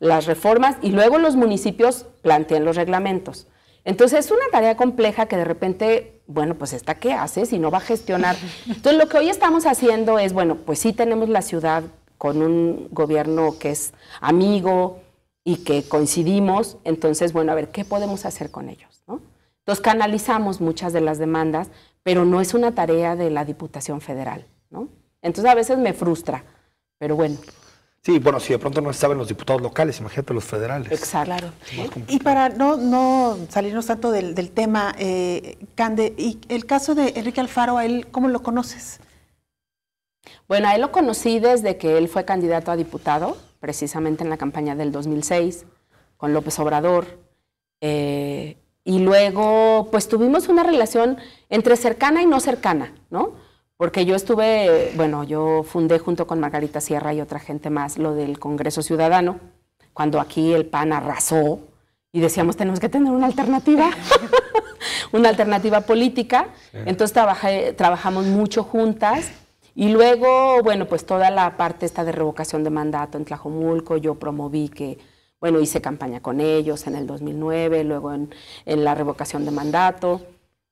las reformas y luego los municipios planteen los reglamentos. Entonces es una tarea compleja que de repente, bueno, pues ¿esta qué hace si no va a gestionar? Entonces lo que hoy estamos haciendo es, bueno, pues sí tenemos la ciudad con un gobierno que es amigo y que coincidimos, entonces, bueno, a ver, ¿qué podemos hacer con ellos, ¿no? Entonces canalizamos muchas de las demandas, pero no es una tarea de la Diputación Federal, ¿no? Entonces a veces me frustra, pero bueno. Sí, bueno, si de pronto no estaban los diputados locales, imagínate los federales. Exacto. Y para no salirnos tanto del tema, Cande, y el caso de Enrique Alfaro, ¿a él cómo lo conoces? Bueno, a él lo conocí desde que él fue candidato a diputado, precisamente en la campaña del 2006, con López Obrador. Y luego, pues tuvimos una relación entre cercana y no cercana, ¿no? Porque yo yo fundé junto con Margarita Sierra y otra gente más lo del Congreso Ciudadano, cuando aquí el PAN arrasó y decíamos tenemos que tener una alternativa, una alternativa política. Sí. Entonces trabajamos mucho juntas Y luego, bueno, pues toda la parte esta de revocación de mandato en Tlajomulco, yo promoví que, bueno, hice campaña con ellos en el 2009, luego en la revocación de mandato.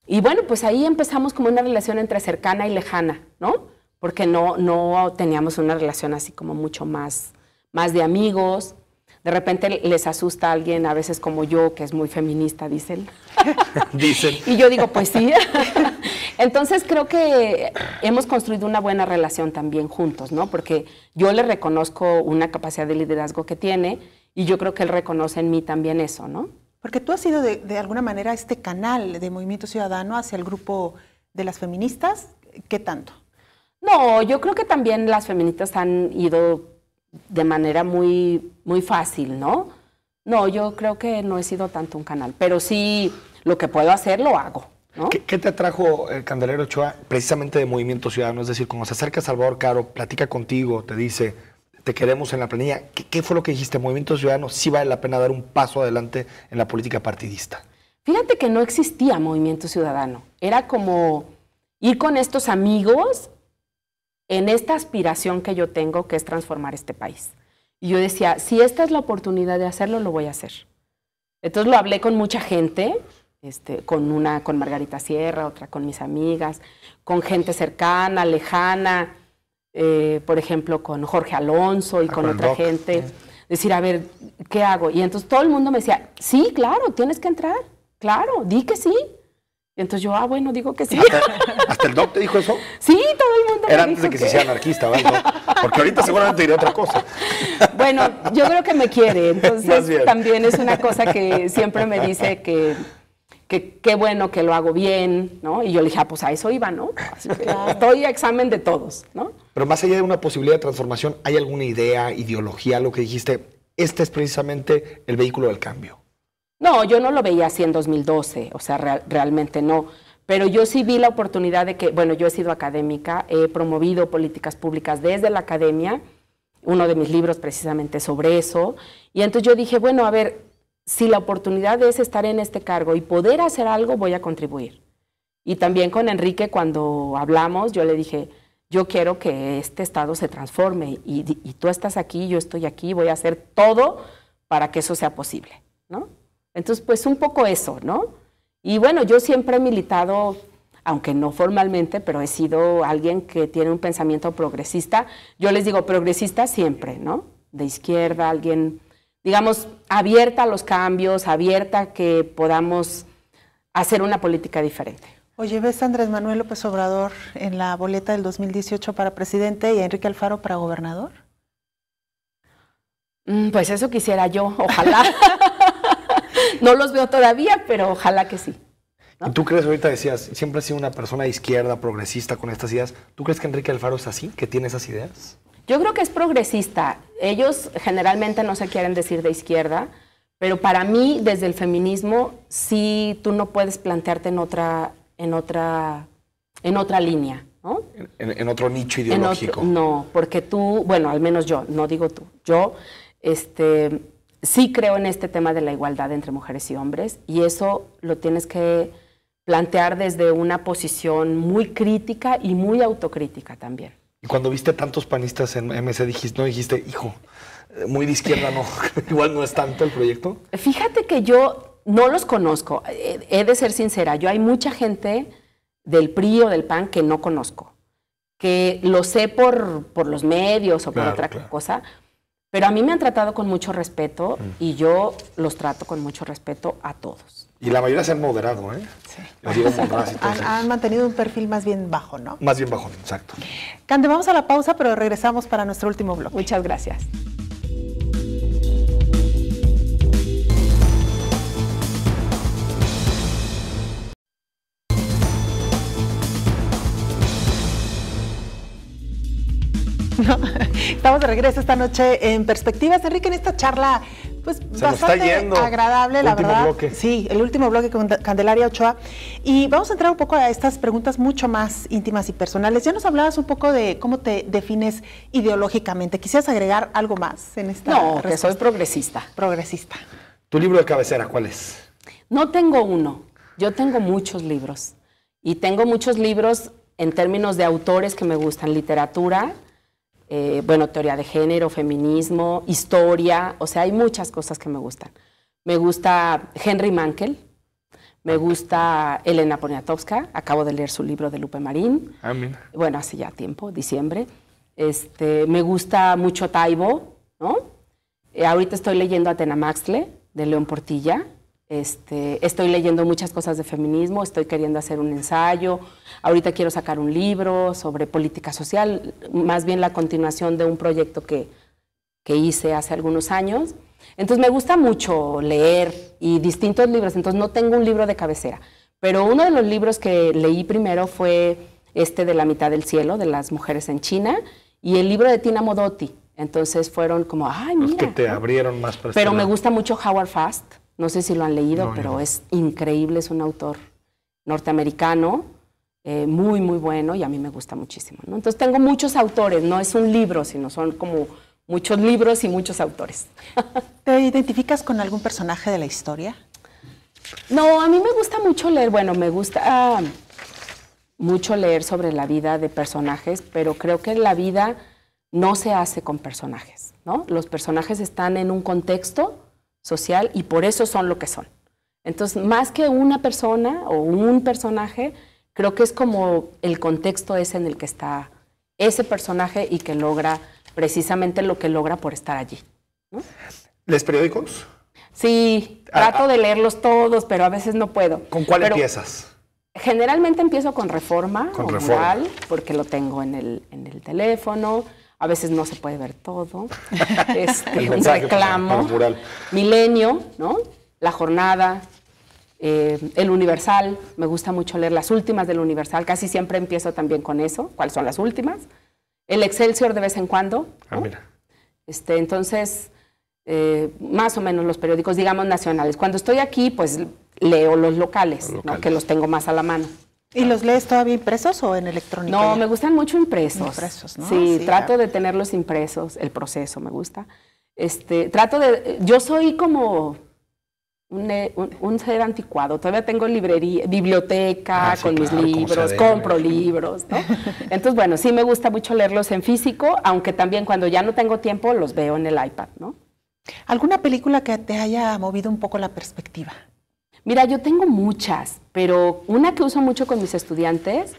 Y bueno, pues ahí empezamos como una relación entre cercana y lejana, ¿no? Porque no teníamos una relación así como mucho más de amigos. De repente les asusta a alguien, a veces como yo, que es muy feminista, dicen. Dicen. Y yo digo, pues sí. Entonces creo que hemos construido una buena relación también juntos, ¿no? Porque yo le reconozco una capacidad de liderazgo que tiene y yo creo que él reconoce en mí también eso, ¿no? Porque tú has sido de alguna manera este canal de Movimiento Ciudadano hacia el grupo de las feministas. ¿Qué tanto? No, yo creo que también las feministas han ido de manera muy, muy fácil, ¿no? No, yo creo que no he sido tanto un canal, pero sí lo que puedo hacer lo hago, ¿no? ¿Qué te atrajo el Candelaria Ochoa precisamente de Movimiento Ciudadano? Es decir, cuando se acerca Salvador Caro, platica contigo, te dice, te queremos en la planilla. ¿Qué fue lo que dijiste? Movimiento Ciudadano sí vale la pena dar un paso adelante en la política partidista. Fíjate que no existía Movimiento Ciudadano. Era como ir con estos amigos en esta aspiración que yo tengo, que es transformar este país. Y yo decía, si esta es la oportunidad de hacerlo, lo voy a hacer. Entonces lo hablé con mucha gente, con Margarita Sierra, otra con mis amigas, con gente cercana, lejana, por ejemplo, con Jorge Alonso y con otra gente. Decir, a ver, ¿qué hago? Y entonces todo el mundo me decía, sí, claro, tienes que entrar, claro, di que sí. Y entonces yo, bueno, digo que sí. ¿Hasta el doc te dijo eso? Sí, todo el mundo Era me antes de dijo que se hiciera anarquista, ¿verdad? Porque ahorita seguramente diré otra cosa. Bueno, yo creo que me quiere, entonces también es una cosa que siempre me dice que qué bueno que lo hago bien, ¿no? Y yo le dije, pues a eso iba, ¿no? Así que estoy a examen de todos, ¿no? Pero más allá de una posibilidad de transformación, ¿hay alguna idea, ideología, lo que dijiste, este es precisamente el vehículo del cambio? No, yo no lo veía así en 2012, o sea, realmente no. Pero yo sí vi la oportunidad de que, bueno, yo he sido académica, he promovido políticas públicas desde la academia, uno de mis libros precisamente sobre eso, y entonces yo dije, bueno, a ver, si la oportunidad es estar en este cargo y poder hacer algo, voy a contribuir. Y también con Enrique, cuando hablamos, yo le dije, yo quiero que este estado se transforme, y tú estás aquí, yo estoy aquí, voy a hacer todo para que eso sea posible, ¿no? Entonces, pues un poco eso, ¿no? Y bueno, yo siempre he militado, aunque no formalmente, pero he sido alguien que tiene un pensamiento progresista. Yo les digo progresista siempre, ¿no? De izquierda, alguien, digamos, abierta a los cambios, abierta a que podamos hacer una política diferente. Oye, ¿ves a Andrés Manuel López Obrador en la boleta del 2018 para presidente y a Enrique Alfaro para gobernador? Pues eso quisiera yo, ojalá. No los veo todavía, pero ojalá que sí, ¿no? ¿Y tú crees, ahorita decías, siempre has sido una persona de izquierda, progresista con estas ideas? ¿Tú crees que Enrique Alfaro es así, que tiene esas ideas? Yo creo que es progresista. Ellos generalmente no se quieren decir de izquierda, pero para mí, desde el feminismo, sí tú no puedes plantearte en otra línea, ¿no? En otro nicho ideológico. No, porque tú, bueno, al menos yo, no digo tú, yo sí creo en este tema de la igualdad entre mujeres y hombres, y eso lo tienes que plantear desde una posición muy crítica y muy autocrítica también. Y cuando viste tantos panistas en MC, dijiste, hijo, muy de izquierda, no, igual no es tanto el proyecto? Fíjate que yo no los conozco, he de ser sincera, yo hay mucha gente del PRI o del PAN que no conozco, que lo sé por los medios o por otra cosa. Pero a mí me han tratado con mucho respeto y yo los trato con mucho respeto a todos. Y la mayoría se han moderado, ¿eh? Sí. Han mantenido un perfil más bien bajo, ¿no? Más bien bajo, exacto. Cande, vamos a la pausa, pero regresamos para nuestro último bloque. Muchas gracias. No, estamos de regreso esta noche en Perspectivas. Enrique, en esta charla, pues bastante agradable, la verdad. Bloque. Sí, el último bloque con Candelaria Ochoa. Y vamos a entrar un poco a estas preguntas mucho más íntimas y personales. Ya nos hablabas un poco de cómo te defines ideológicamente. ¿Quisieras agregar algo más en esta respuesta? Que soy progresista. Progresista. ¿Tu libro de cabecera cuál es? No tengo uno. Yo tengo muchos libros. Y tengo muchos libros en términos de autores que me gustan, literatura, bueno, teoría de género, feminismo, historia, o sea, hay muchas cosas que me gustan. Me gusta Henry Mankell, me gusta Elena Poniatowska, acabo de leer su libro de Lupe Marín, bueno, hace ya tiempo, diciembre. Me gusta mucho Taibo, ¿no? Ahorita estoy leyendo Atena Maxtle, de León Portilla. Estoy leyendo muchas cosas de feminismo, estoy queriendo hacer un ensayo, ahorita quiero sacar un libro sobre política social, más bien la continuación de un proyecto que hice hace algunos años. Entonces me gusta mucho leer y distintos libros, entonces no tengo un libro de cabecera, pero uno de los libros que leí primero fue de La mitad del cielo, de las mujeres en China, y el libro de Tina Modotti. Entonces fueron como, ay, mira. Los que te abrieron más para Pero me gusta mucho Howard Fast. No sé si lo han leído, no, pero es increíble, es un autor norteamericano, muy, muy bueno, y a mí me gusta muchísimo, ¿no? Entonces tengo muchos autores, no es un libro, sino son como muchos libros y muchos autores. ¿Te identificas con algún personaje de la historia? No, a mí me gusta mucho leer, bueno, me gusta mucho leer sobre la vida de personajes, pero creo que la vida no se hace con personajes, ¿no? Los personajes están en un contexto social y por eso son lo que son. Entonces, más que una persona o un personaje, creo que es como el contexto ese en el que está ese personaje y que logra precisamente lo que logra por estar allí, ¿no? ¿Lees periódicos? Sí, trato de leerlos todos, pero a veces no puedo. ¿Con cuál empiezas? Generalmente empiezo con Reforma o Mural, porque lo tengo en el teléfono. A veces no se puede ver todo. Un reclamo. Milenio, ¿no? La Jornada, El Universal. Me gusta mucho leer las últimas del Universal. Casi siempre empiezo también con eso. ¿Cuáles son las últimas? El Excelsior de vez en cuando, ¿no? Mira. Entonces, más o menos los periódicos, digamos, nacionales. Cuando estoy aquí, pues leo los locales, ¿no? Que los tengo más a la mano. ¿Y los lees todavía impresos o en electrónico? No, me gustan mucho impresos. Impresos, ¿no? Sí, trato de tenerlos impresos, el proceso me gusta. Yo soy como un ser anticuado, todavía tengo biblioteca con mis libros, compro libros, ¿no? Entonces, bueno, sí me gusta mucho leerlos en físico, aunque también cuando ya no tengo tiempo los veo en el iPad, ¿no? ¿Alguna película que te haya movido un poco la perspectiva? Mira, yo tengo muchas, pero una que uso mucho con mis estudiantes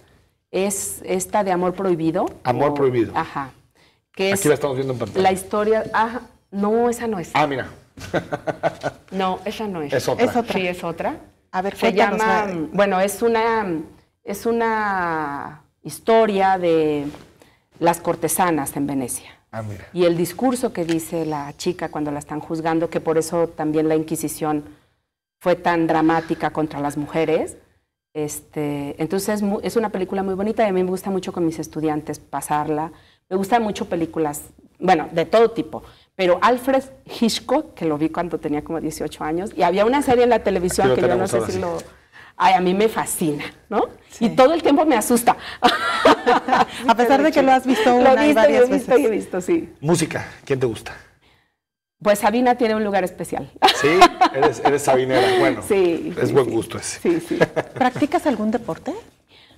es esta de Amor Prohibido. Amor Prohibido. Ajá. Que aquí la estamos viendo en pantalla. La historia, ajá, no, esa no es. Ah, mira. No, esa no es. Es otra. Es otra. Sí, es otra. A ver, se llama, bueno, es una historia de las cortesanas en Venecia. Ah, mira. Y el discurso que dice la chica cuando la están juzgando, que por eso también la Inquisición fue tan dramática contra las mujeres. Entonces es una película muy bonita y a mí me gusta mucho con mis estudiantes pasarla. Me gustan mucho películas, bueno, de todo tipo, pero Alfred Hitchcock, que lo vi cuando tenía como 18 años, y había una serie en la televisión que yo no sé si lo... Ay, a mí me fascina, ¿no? Sí. Y todo el tiempo me asusta. A pesar de que lo has visto una y varias veces. Lo he visto, sí. Música, ¿quién te gusta? Pues Sabina tiene un lugar especial. Sí, eres sabinera, bueno, sí, es buen gusto ese. Sí, sí. ¿Practicas algún deporte?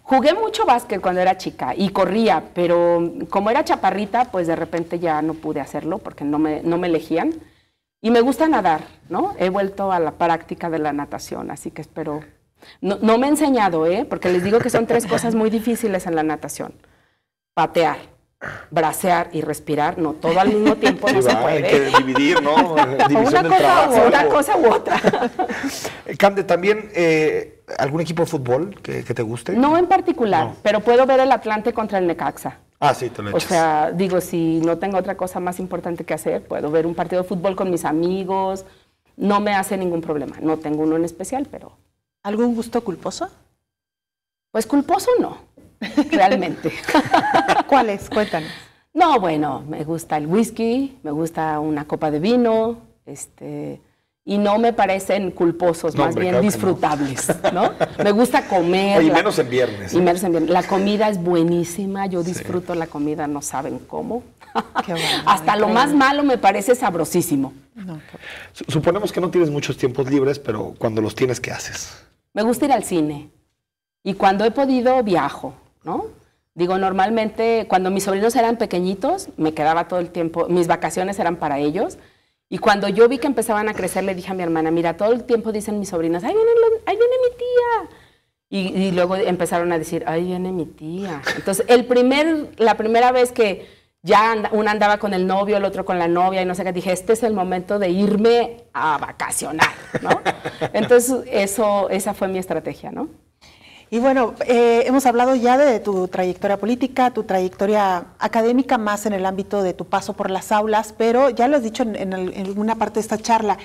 Jugué mucho básquet cuando era chica y corría, pero como era chaparrita, pues de repente ya no pude hacerlo porque no me elegían. Y me gusta nadar, ¿no? He vuelto a la práctica de la natación, así que espero... No me he enseñado, porque les digo que son 3 cosas muy difíciles en la natación. Patear, bracear y respirar, no todo al mismo tiempo, no se puede. Hay que dividir, ¿no? División del trabajo. Una cosa u otra. Cande, ¿también algún equipo de fútbol que te guste? No en particular, pero puedo ver el Atlante contra el Necaxa. Ah, sí, te lo echas. O sea, digo, si no tengo otra cosa más importante que hacer, puedo ver un partido de fútbol con mis amigos, no me hace ningún problema. No tengo uno en especial, pero... ¿Algún gusto culposo? Pues culposo no, realmente. ¿Cuál es? Cuéntanos. No, bueno, me gusta el whisky, me gusta una copa de vino, y no me parecen culposos, más bien disfrutables, ¿no? Me gusta comer. Y menos en viernes. Y menos en viernes. La comida es buenísima, yo disfruto la comida, no saben cómo. Qué bueno, hasta lo más malo me parece sabrosísimo. No, Suponemos que no tienes muchos tiempos libres, pero cuando los tienes, ¿qué haces? Me gusta ir al cine. Y cuando he podido, viajo. ¿no? Digo, normalmente cuando mis sobrinos eran pequeñitos, me quedaba todo el tiempo, mis vacaciones eran para ellos. Y cuando yo vi que empezaban a crecer, le dije a mi hermana, mira, todo el tiempo dicen mis sobrinas, ahí viene mi tía. Y luego empezaron a decir, ahí viene mi tía. Entonces, la primera vez que ya una andaba con el novio, el otro con la novia, y no sé qué, dije, este es el momento de irme a vacacionar, ¿no? Entonces, esa fue mi estrategia, ¿no? Y bueno, hemos hablado ya de tu trayectoria política, tu trayectoria académica, más en el ámbito de tu paso por las aulas, pero ya lo has dicho en alguna parte de esta charla,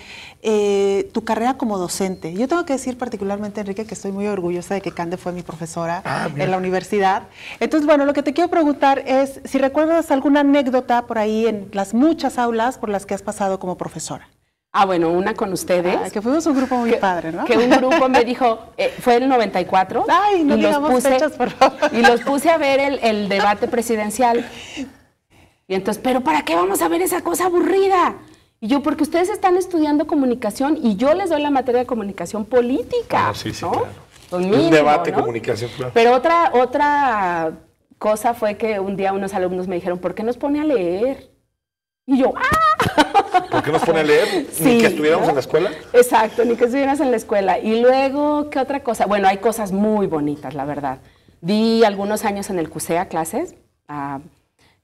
tu carrera como docente. Yo tengo que decir particularmente, Enrique, que estoy muy orgullosa de que Cande fue mi profesora en la universidad. Entonces, bueno, lo que te quiero preguntar es si recuerdas alguna anécdota por ahí en las muchas aulas por las que has pasado como profesora. Ah, bueno, una con ustedes. Que fuimos un grupo muy padre, ¿no? Que un grupo me dijo, fue el 94. Ay, no digamos fechas, por favor. Y los puse a ver el debate presidencial. Y entonces, ¿pero para qué vamos a ver esa cosa aburrida? Y yo, porque ustedes están estudiando comunicación y yo les doy la materia de comunicación política. Sí, ¿no? claro. Pues mínimo, un debate, ¿no? comunicación, claro. Pero otra cosa fue que un día unos alumnos me dijeron, ¿por qué nos pone a leer? Y yo, ¿Por qué nos pone a leer? Sí, ¿Ni que estuviéramos, ¿no? en la escuela? Exacto, ni que estuvieras en la escuela. Y luego, ¿qué otra cosa? Bueno, hay cosas muy bonitas, la verdad. Di algunos años en el CUSEA clases a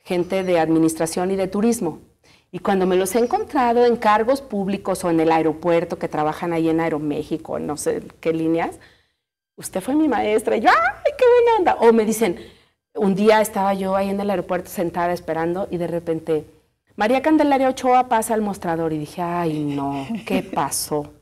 gente de administración y de turismo. Y cuando me los he encontrado en cargos públicos o en el aeropuerto, que trabajan ahí en Aeroméxico, no sé qué líneas, usted fue mi maestra. Y yo, ¡ay, qué buena onda! O me dicen, un día estaba yo ahí en el aeropuerto sentada esperando y de repente, María Candelaria Ochoa pasa al mostrador. Y dije, ay, no, ¿qué pasó?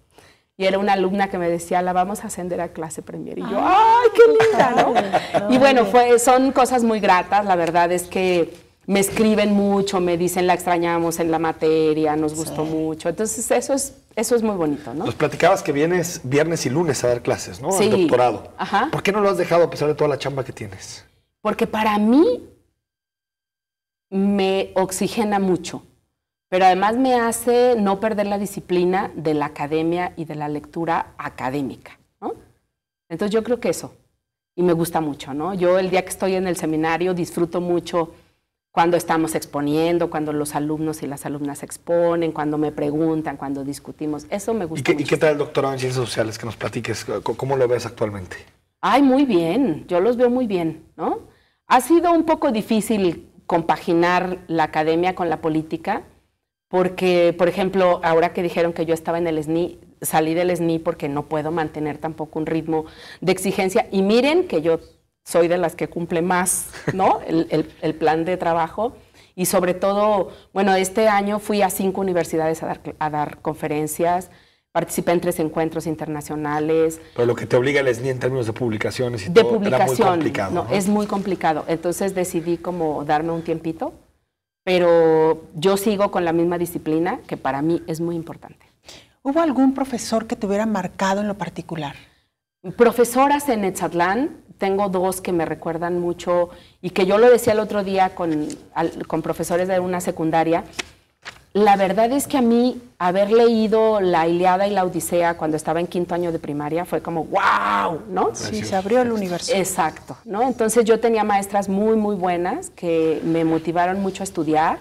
Y era una alumna que me decía, la vamos a ascender a clase premier. Y yo, ¡ay, qué linda! ¿no? Y bueno, son cosas muy gratas. La verdad es que me escriben mucho, me dicen, la extrañamos en la materia, nos gustó mucho. Entonces, eso es muy bonito, ¿no? Nos platicabas que vienes viernes y lunes a dar clases, ¿no? Sí. Al doctorado. Ajá. ¿Por qué no lo has dejado a pesar de toda la chamba que tienes? Porque para mí me oxigena mucho, pero además me hace no perder la disciplina de la academia y de la lectura académica, ¿no? Entonces yo creo que eso, y me gusta mucho, ¿no? Yo el día que estoy en el seminario disfruto mucho cuando estamos exponiendo, cuando los alumnos y las alumnas exponen, cuando me preguntan, cuando discutimos, eso me gusta mucho. ¿Y qué tal el doctorado en Ciencias Sociales? Que nos platiques, ¿cómo lo ves actualmente? Ay, muy bien, yo los veo muy bien, ¿no? Ha sido un poco difícil compaginar la academia con la política, porque, por ejemplo, ahora que dijeron que yo estaba en el SNI, salí del SNI porque no puedo mantener tampoco un ritmo de exigencia. Y miren que yo soy de las que cumple más, ¿no? el plan de trabajo. Y sobre todo, bueno, este año fui a 5 universidades a dar conferencias, participé en 3 encuentros internacionales. Pero lo que te obliga el SNI en términos de publicaciones y de todo publicación, era muy complicado, no, ¿no? es muy complicado. Entonces decidí como darme un tiempito, pero yo sigo con la misma disciplina, que para mí es muy importante. ¿Hubo algún profesor que te hubiera marcado en lo particular? Profesoras en Etzatlán, tengo 2 que me recuerdan mucho y que yo lo decía el otro día con profesores de una secundaria. La verdad es que a mí haber leído la Ilíada y la Odisea cuando estaba en 5º año de primaria fue como ¡wow! ¿no? Sí, se abrió el universo. Exacto, ¿no? Entonces yo tenía maestras muy, muy buenas que me motivaron mucho a estudiar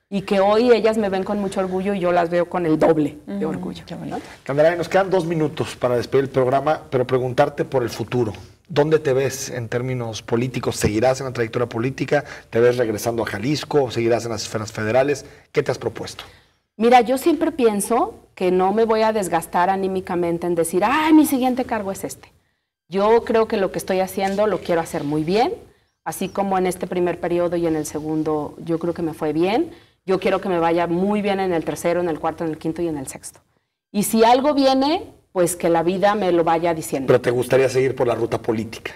y que hoy ellas me ven con mucho orgullo y yo las veo con el doble de orgullo, ¿no? Candelaria, nos quedan 2 minutos para despedir el programa, pero preguntarte por el futuro. ¿Dónde te ves en términos políticos? ¿Seguirás en la trayectoria política? ¿Te ves regresando a Jalisco? ¿Seguirás en las esferas federales? ¿Qué te has propuesto? Mira, yo siempre pienso que no me voy a desgastar anímicamente en decir, ¡ay, mi siguiente cargo es este! Yo creo que lo que estoy haciendo lo quiero hacer muy bien, así como en este primer periodo y en el segundo yo creo que me fue bien. Yo quiero que me vaya muy bien en el 3º, en el 4º, en el 5º y en el 6º. Y si algo viene, pues que la vida me lo vaya diciendo. ¿Pero te gustaría seguir por la ruta política?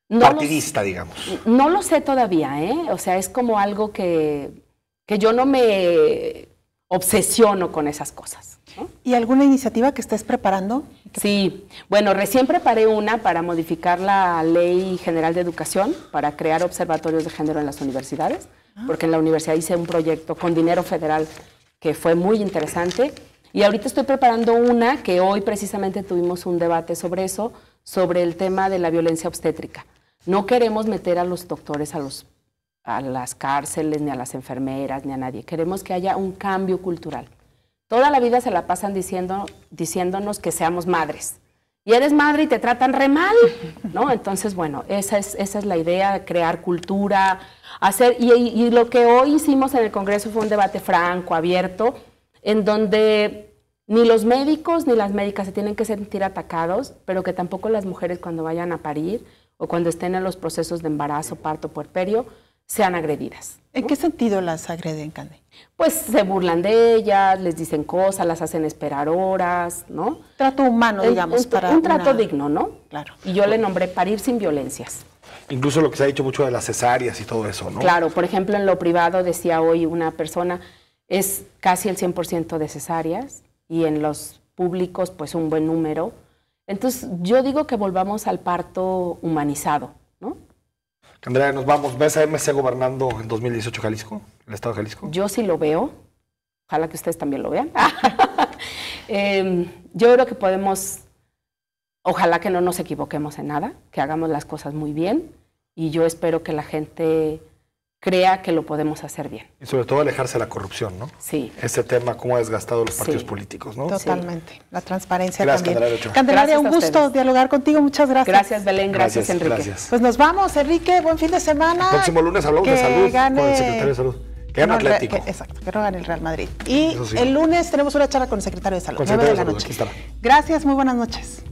No partidista, digamos. No lo sé todavía, ¿eh? O sea, es como algo que yo no me obsesiono con esas cosas, ¿no? ¿Y alguna iniciativa que estés preparando? Sí, bueno, recién preparé una para modificar la Ley General de Educación, para crear observatorios de género en las universidades, porque en la universidad hice un proyecto con dinero federal que fue muy interesante. Y ahorita estoy preparando una que hoy precisamente tuvimos un debate sobre eso, sobre el tema de la violencia obstétrica. No queremos meter a los doctores a las cárceles, ni a las enfermeras, ni a nadie. Queremos que haya un cambio cultural. Toda la vida se la pasan diciéndonos que seamos madres. Y eres madre y te tratan re mal, ¿no? Entonces, bueno, esa es la idea, crear cultura, y lo que hoy hicimos en el Congreso fue un debate franco, abierto, en donde ni los médicos ni las médicas se tienen que sentir atacados, pero que tampoco las mujeres cuando vayan a parir o cuando estén en los procesos de embarazo, parto, puerperio, sean agredidas, ¿no? ¿En qué sentido las agreden, Cande? Pues se burlan de ellas, les dicen cosas, las hacen esperar horas, ¿no? Trato humano, digamos. Un trato digno, ¿no? Claro. Y yo le nombré parir sin violencias. Incluso lo que se ha dicho mucho de las cesáreas y todo eso, ¿no? Claro, por ejemplo, en lo privado, decía hoy una persona, es casi el 100% de cesáreas, y en los públicos, pues un buen número. Entonces, yo digo que volvamos al parto humanizado, ¿no? Candelaria, nos vamos. ¿Ves a MC gobernando en 2018 Jalisco, el estado de Jalisco? Yo sí lo veo. Ojalá que ustedes también lo vean. Yo creo que podemos, ojalá que no nos equivoquemos en nada, que hagamos las cosas muy bien, y yo espero que la gente crea que lo podemos hacer bien. Y sobre todo alejarse de la corrupción, ¿no? Sí. Ese tema, cómo ha desgastado los partidos políticos, ¿no? Totalmente. Sí. La transparencia gracias, también. Candelaria Ochoa. Candelaria, un gusto dialogar contigo. Muchas gracias. Gracias, Belén. Gracias, Enrique. Gracias. Pues nos vamos, Enrique. Buen fin de semana. El próximo lunes hablamos de salud con el secretario de Salud. Que gane Atlético. Exacto, que no gane el Real Madrid. Y el lunes tenemos una charla con el secretario de Salud. Con el secretario de Salud, aquí estará. Gracias, muy buenas noches.